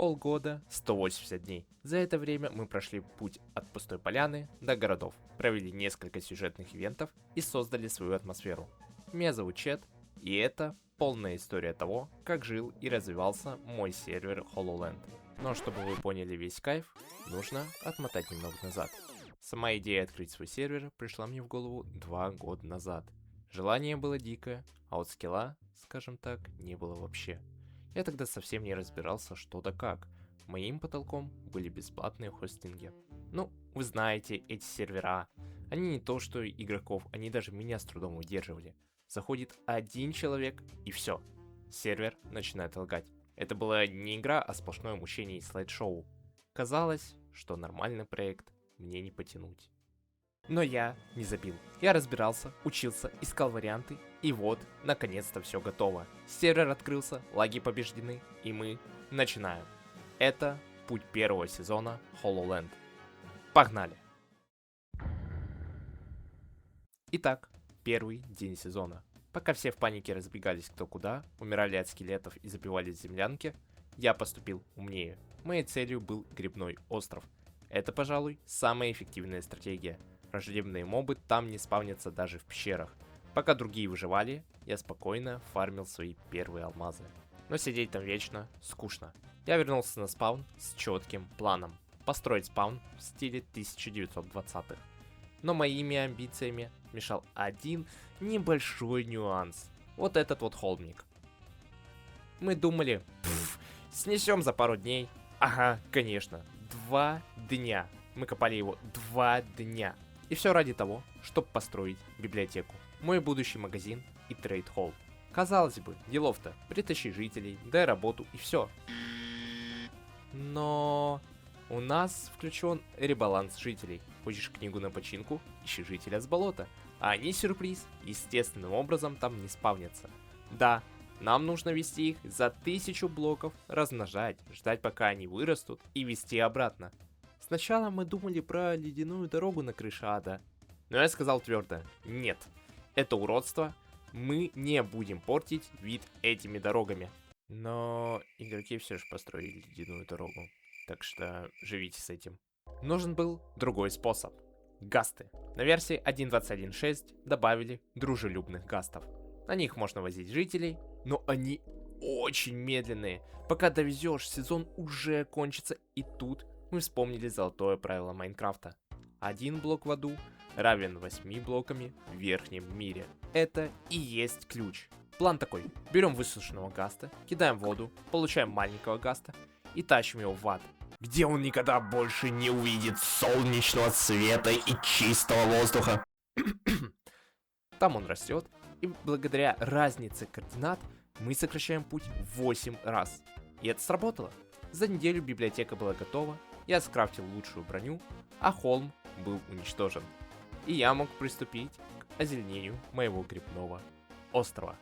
Полгода, 180 дней. За это время мы прошли путь от пустой поляны до городов, провели несколько сюжетных ивентов и создали свою атмосферу. Меня зовут Чет, и это полная история того, как жил и развивался мой сервер HoloLand. Но чтобы вы поняли весь кайф, нужно отмотать немного назад. Сама идея открыть свой сервер пришла мне в голову 2 года назад. Желание было дикое, а вот скилла, скажем так, не было вообще. Я тогда совсем не разбирался, что да как. Моим потолком были бесплатные хостинги. Ну, вы знаете, эти сервера. Они не то что игроков, они даже меня с трудом удерживали. Заходит один человек и все. Сервер начинает лагать. Это была не игра, а сплошное мучение и слайд-шоу. Казалось, что нормальный проект мне не потянуть. Но я не забил. Я разбирался, учился, искал варианты, и вот, наконец-то все готово. Сервер открылся, лаги побеждены, и мы начинаем. Это путь первого сезона HoloLand. Погнали! Итак, первый день сезона. Пока все в панике разбегались кто куда, умирали от скелетов и забивались в землянке, я поступил умнее. Моей целью был грибной остров. Это, пожалуй, самая эффективная стратегия. Враждебные мобы там не спавнятся даже в пещерах. Пока другие выживали, я спокойно фармил свои первые алмазы. Но сидеть там вечно скучно. Я вернулся на спаун с четким планом. Построить спаун в стиле 1920-х. Но моими амбициями мешал один небольшой нюанс. Вот этот вот холмик. Мы думали, снесем за пару дней. Ага, конечно, 2 дня. Мы копали его 2 дня. И все ради того, чтобы построить библиотеку, мой будущий магазин и трейд-холл. Казалось бы, делов-то, притащи жителей, дай работу и все. Но у нас включен ребаланс жителей. Хочешь книгу на починку, ищи жителя с болота. А они, сюрприз, естественным образом там не спавнятся. Да, нам нужно вести их за 1000 блоков, размножать, ждать пока они вырастут и вести обратно. Сначала мы думали про ледяную дорогу на крыше ада. Но я сказал твердо, нет, это уродство, мы не будем портить вид этими дорогами. Но игроки все же построили ледяную дорогу, так что живите с этим. Нужен был другой способ. Гасты. На версии 1.21.6 добавили дружелюбных гастов. На них можно возить жителей, но они очень медленные. Пока довезешь, сезон уже кончится, и тут мы вспомнили золотое правило Майнкрафта. 1 блок в аду равен 8 блоками в верхнем мире. Это и есть ключ. План такой. Берем высушенного гаста, кидаем в воду, получаем маленького гаста и тащим его в ад, где он никогда больше не увидит солнечного света и чистого воздуха. Там он растет, и благодаря разнице координат мы сокращаем путь в 8 раз. И это сработало. За неделю библиотека была готова, я скрафтил лучшую броню, а холм был уничтожен. И я мог приступить к озеленению моего грибного острова.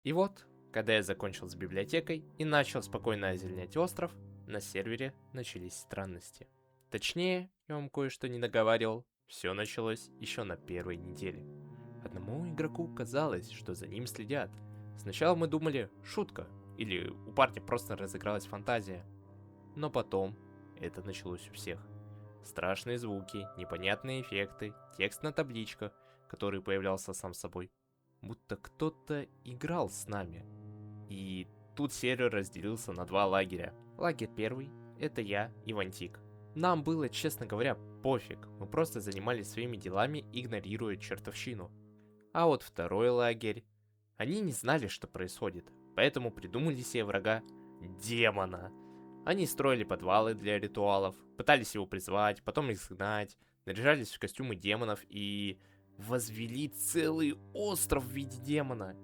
И вот, когда я закончил с библиотекой и начал спокойно озеленять остров, на сервере начались странности. Точнее, я вам кое-что не договаривал, все началось еще на первой неделе. Одному игроку казалось, что за ним следят. Сначала мы думали, шутка, или у парня просто разыгралась фантазия. Но потом это началось у всех. Страшные звуки, непонятные эффекты, текст на табличках, который появлялся сам собой. Будто кто-то играл с нами. И тут сервер разделился на 2 лагеря. Лагерь первый — это я и Вантик. Нам было, честно говоря, пофиг. Мы просто занимались своими делами, игнорируя чертовщину. А вот второй лагерь... Они не знали, что происходит, поэтому придумали себе врага — демона. Они строили подвалы для ритуалов, пытались его призвать, потом изгнать, наряжались в костюмы демонов и возвели целый остров в виде демона.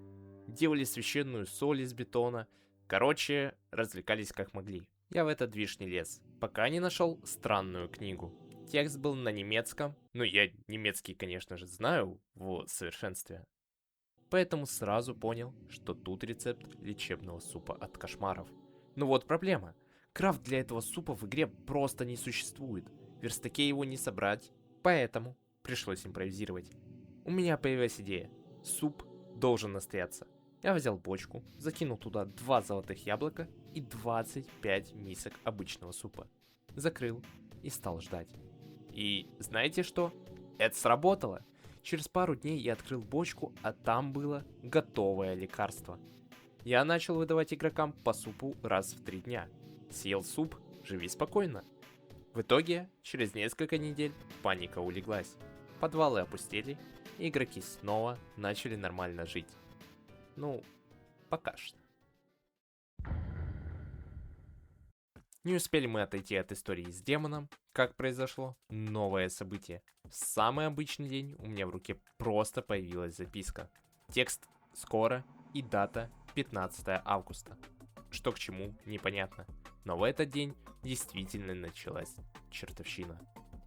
Делали священную соль из бетона. Короче, развлекались как могли. Я в этот движ не лез, пока не нашел странную книгу. Текст был на немецком, но я немецкий, конечно же, знаю в совершенстве. Поэтому сразу понял, что тут рецепт лечебного супа от кошмаров. Но вот проблема. Крафт для этого супа в игре просто не существует. В верстаке его не собрать, поэтому пришлось импровизировать. У меня появилась идея. Суп должен настояться. Я взял бочку, закинул туда 2 золотых яблока и 25 мисок обычного супа. Закрыл и стал ждать. И знаете что? Это сработало. Через пару дней я открыл бочку, а там было готовое лекарство. Я начал выдавать игрокам по супу раз в 3 дня. Съел суп, живи спокойно. В итоге, через несколько недель паника улеглась. Подвалы опустели, и игроки снова начали нормально жить. Ну, пока что. Не успели мы отойти от истории с демоном, как произошло новое событие. В самый обычный день у меня в руке просто появилась записка. Текст «Скоро» и дата 15 августа. Что к чему, непонятно. Но в этот день действительно началась чертовщина.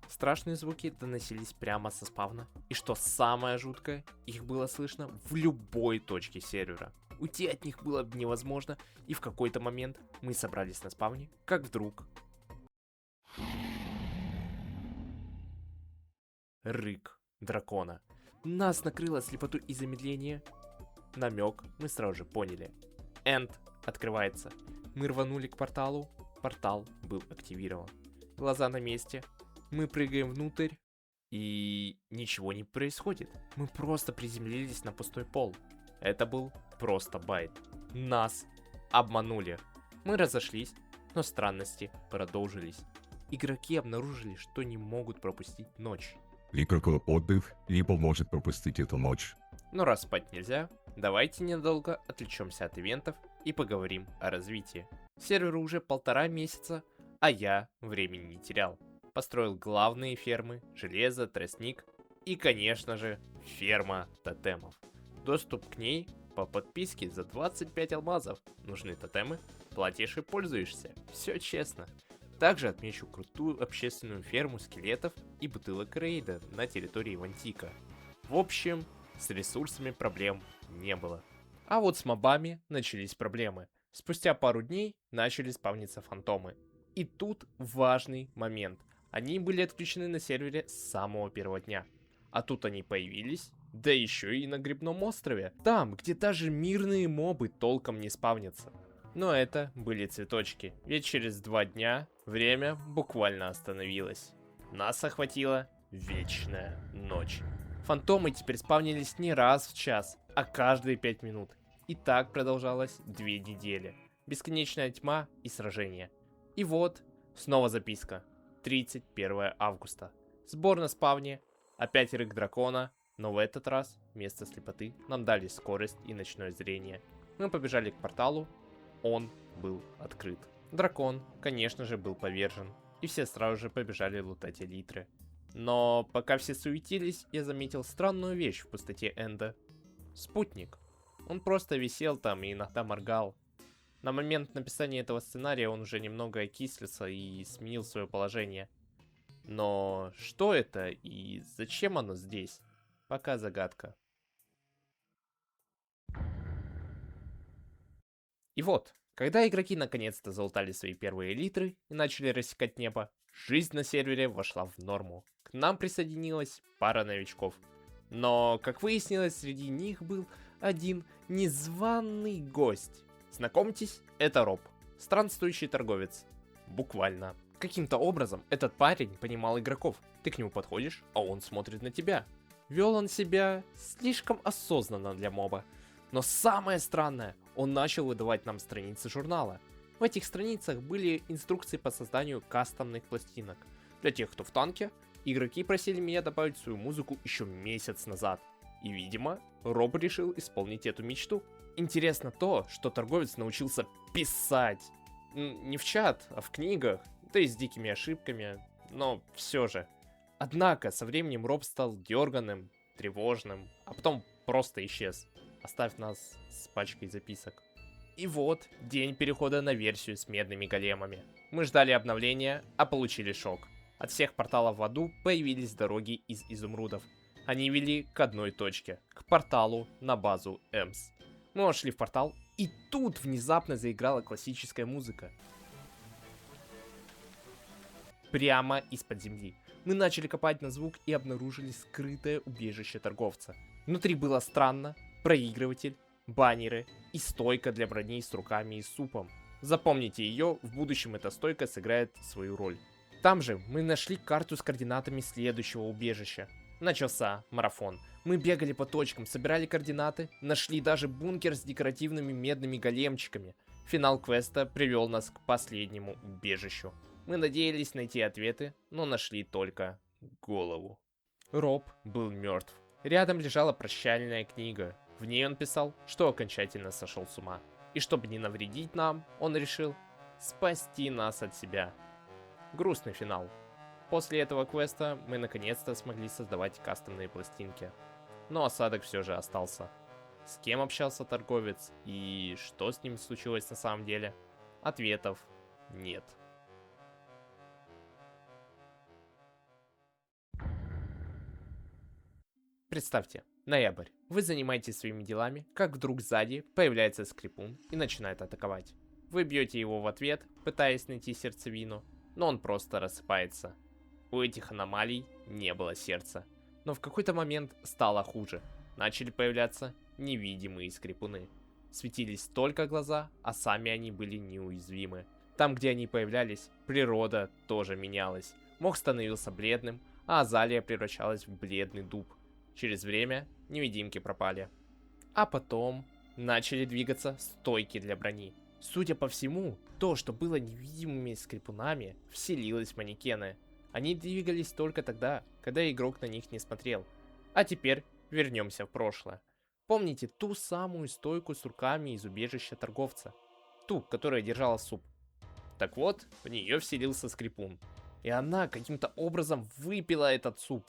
Страшные звуки доносились прямо со спавна. И что самое жуткое, их было слышно в любой точке сервера. Уйти от них было невозможно, и в какой-то момент мы собрались на спавне, как вдруг... Рык дракона. Нас накрыло слепоту и замедление. Намек мы сразу же поняли. Энд открывается. Мы рванули к порталу. Портал был активирован. Глаза на месте. Мы прыгаем внутрь. И ничего не происходит. Мы просто приземлились на пустой пол. Это был просто байт. Нас обманули. Мы разошлись, но странности продолжились. Игроки обнаружили, что не могут пропустить ночь. Игроку отдых не поможет пропустить эту ночь. Но раз спать нельзя, давайте ненадолго отвлечемся от ивентов и поговорим о развитии. Серверу уже 1,5 месяца, а я времени не терял. Построил главные фермы, железо, тростник и, конечно же, ферма тотемов. Доступ к ней по подписке за 25 алмазов. Нужны тотемы, платишь и пользуешься. Все честно. Также отмечу крутую общественную ферму скелетов и бутылок рейда на территории Вантика. В общем, с ресурсами проблем не было. А вот с мобами начались проблемы. Спустя пару дней начали спавниться фантомы. И тут важный момент. Они были отключены на сервере с самого первого дня. А тут они появились, да еще и на Грибном острове. Там, где даже мирные мобы толком не спавнятся. Но это были цветочки, ведь через 2 дня время буквально остановилось. Нас охватила вечная ночь. Фантомы теперь спавнились не раз в час, а каждые 5 минут. И так продолжалось 2 недели. Бесконечная тьма и сражения. И вот, снова записка. 31 августа. Сбор на спавне. Опять рык дракона. Но в этот раз вместо слепоты нам дали скорость и ночное зрение. Мы побежали к порталу. Он был открыт. Дракон, конечно же, был повержен. И все сразу же побежали лутать элитры. Но пока все суетились, я заметил странную вещь в пустоте Энда. Спутник. Он просто висел там и иногда моргал. На момент написания этого сценария он уже немного окислился и сменил свое положение. Но что это и зачем оно здесь? Пока загадка. И вот, когда игроки наконец-то залутали свои первые элитры и начали рассекать небо, жизнь на сервере вошла в норму. К нам присоединилась пара новичков. Но, как выяснилось, среди них был один незваный гость. Знакомьтесь, это Роб, странствующий торговец. Буквально. Каким-то образом этот парень понимал игроков. Ты к нему подходишь, а он смотрит на тебя. Вел он себя слишком осознанно для моба. Но самое странное, он начал выдавать нам страницы журнала. В этих страницах были инструкции по созданию кастомных пластинок. Для тех, кто в танке, игроки просили меня добавить свою музыку еще месяц назад. И, видимо, Роб решил исполнить эту мечту. Интересно то, что торговец научился писать. Не в чат, а в книгах, да и с дикими ошибками, но все же. Однако, со временем Роб стал дерганым, тревожным, а потом просто исчез, оставив нас с пачкой записок. И вот, день перехода на версию с медными големами. Мы ждали обновления, а получили шок. От всех порталов в аду появились дороги из изумрудов. Они вели к одной точке, к порталу на базу Эмс. Мы вошли в портал, и тут внезапно заиграла классическая музыка. Прямо из-под земли. Мы начали копать на звук и обнаружили скрытое убежище торговца. Внутри было странно, проигрыватель, баннеры и стойка для брони с руками и супом. Запомните ее, в будущем эта стойка сыграет свою роль. Там же мы нашли карту с координатами следующего убежища. Начался марафон. Мы бегали по точкам, собирали координаты, нашли даже бункер с декоративными медными големчиками. Финал квеста привел нас к последнему убежищу. Мы надеялись найти ответы, но нашли только голову. Роб был мертв. Рядом лежала прощальная книга. В ней он писал, что окончательно сошел с ума. И чтобы не навредить нам, он решил спасти нас от себя. Грустный финал. После этого квеста мы наконец-то смогли создавать кастомные пластинки. Но осадок все же остался. С кем общался торговец и что с ним случилось на самом деле? Ответов нет. Представьте, ноябрь. Вы занимаетесь своими делами, как вдруг сзади появляется скрипун и начинает атаковать. Вы бьете его в ответ, пытаясь найти сердцевину, но он просто рассыпается. У этих аномалий не было сердца. Но в какой-то момент стало хуже. Начали появляться невидимые скрипуны. Светились только глаза, а сами они были неуязвимы. Там, где они появлялись, природа тоже менялась. Мох становился бледным, а азалия превращалась в бледный дуб. Через время невидимки пропали. А потом начали двигаться стойки для брони. Судя по всему, то, что было невидимыми скрипунами, вселилось в манекены. Они двигались только тогда, когда игрок на них не смотрел. А теперь вернемся в прошлое. Помните ту самую стойку с руками из убежища торговца? Ту, которая держала суп. Так вот, в нее вселился скрипун. И она каким-то образом выпила этот суп.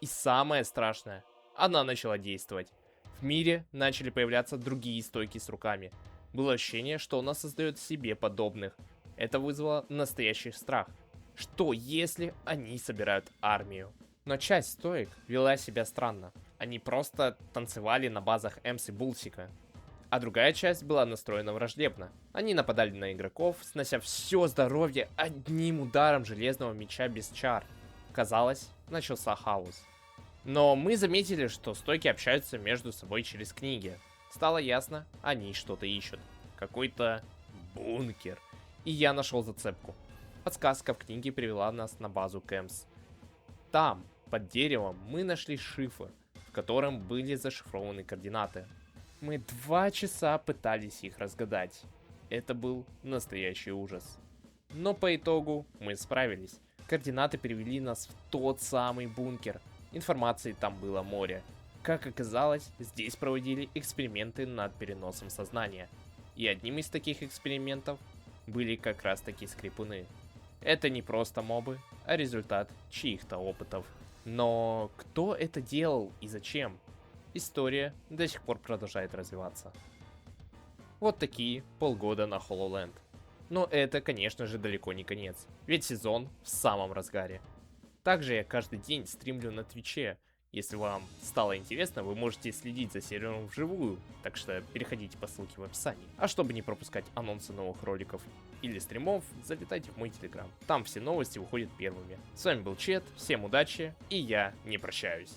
И самое страшное, она начала действовать. В мире начали появляться другие стойки с руками. Было ощущение, что она создает себе подобных. Это вызвало настоящий страх. Что если они собирают армию? Но часть стоек вела себя странно. Они просто танцевали на базах Эмс и Булсика. А другая часть была настроена враждебно. Они нападали на игроков, снося все здоровье одним ударом железного меча без чар. Казалось, начался хаос. Но мы заметили, что стойки общаются между собой через книги. Стало ясно, они что-то ищут. Какой-то бункер. И я нашел зацепку. Подсказка в книге привела нас на базу Кэмс. Там, под деревом, мы нашли шифр, в котором были зашифрованы координаты. Мы 2 часа пытались их разгадать. Это был настоящий ужас. Но по итогу мы справились. Координаты привели нас в тот самый бункер. Информации там было море. Как оказалось, здесь проводили эксперименты над переносом сознания. И одним из таких экспериментов были как раз таки скрипуны. Это не просто мобы, а результат чьих-то опытов. Но кто это делал и зачем? История до сих пор продолжает развиваться. Вот такие полгода на HoloLand. Но это, конечно же, далеко не конец, ведь сезон в самом разгаре. Также я каждый день стримлю на Твиче. Если вам стало интересно, вы можете следить за сервером вживую, так что переходите по ссылке в описании. А чтобы не пропускать анонсы новых роликов или стримов, залетайте в мой телеграм. Там все новости выходят первыми. С вами был Чет, всем удачи, и я не прощаюсь.